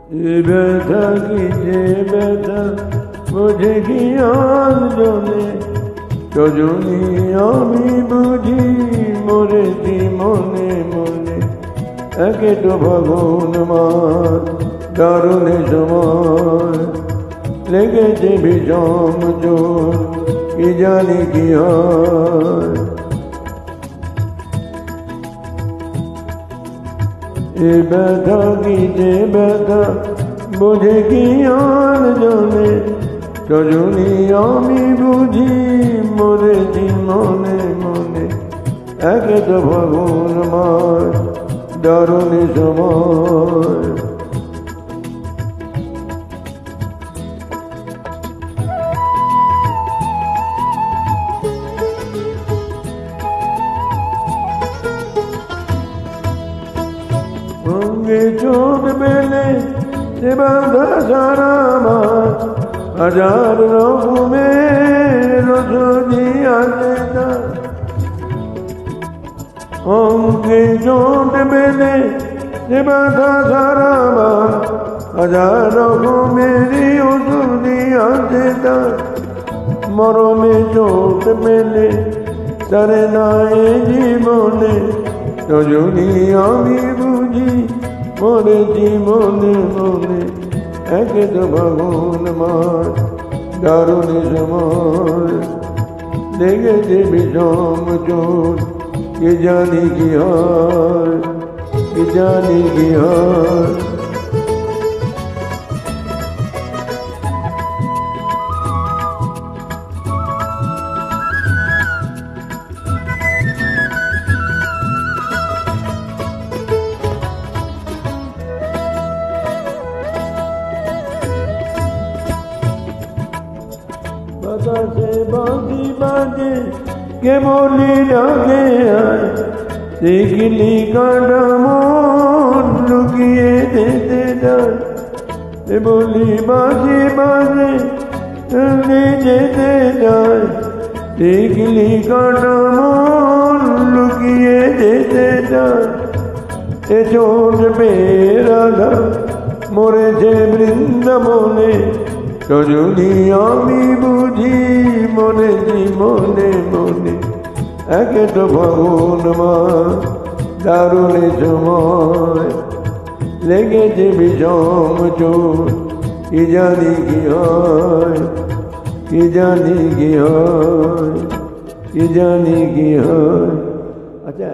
এ ব্যথা কি যে ব্যথা বোঝে কি আর জনে সজনী আমি বুঝি মরেছি মনে মনে একে তো ফাগুন মাস দারুণ সময় লেগেছে বিষম জোর কি জানি কি হয় এ ব্যথা কি যে ব্যথা বোঝে কি আর জনে সজনী আমি বুঝি মরেছি মনে মনে একে তো ফাগুন মাস দারুণ সময় অঙ্গে চোখ মেলে সে বাঁধা সারা মাস হাজার রকমের রজনী আছে তার অঙ্গে চোখ মেলে সে বাঁধা সারা মাস হাজার রকমেরই ওষুধি আছে তার মরমে চোখ মেলে তারে নাই জীবনে সজনী আমি বুঝি মরেছি মনে মনে একে তো ফাগুন মাস দারুণ সময় লেগেছে বিষম চোট কি জানি কি হয় কি জানি কি হয় বাতাসে বাঁধি বাজে কে বলি ডাকে আয় দেখলি কাঁটা মন লুকিয়ে যেতে যায় এ বলি বাজে বাজে যেতে যায় দেখলি কাঁটা মন লুকিয়ে যেতে যায় এ চোট বেড়ালা মরেছে বৃন্দাবনে সজনী আমি বুঝি মরেছি মনে মনে একে তো ফাগুন মাস দারুণ সময় লেগেছে বিষম চোট কি জানি কি হয় কি জানি কি হয় কি জানি কি হয়। আচ্ছা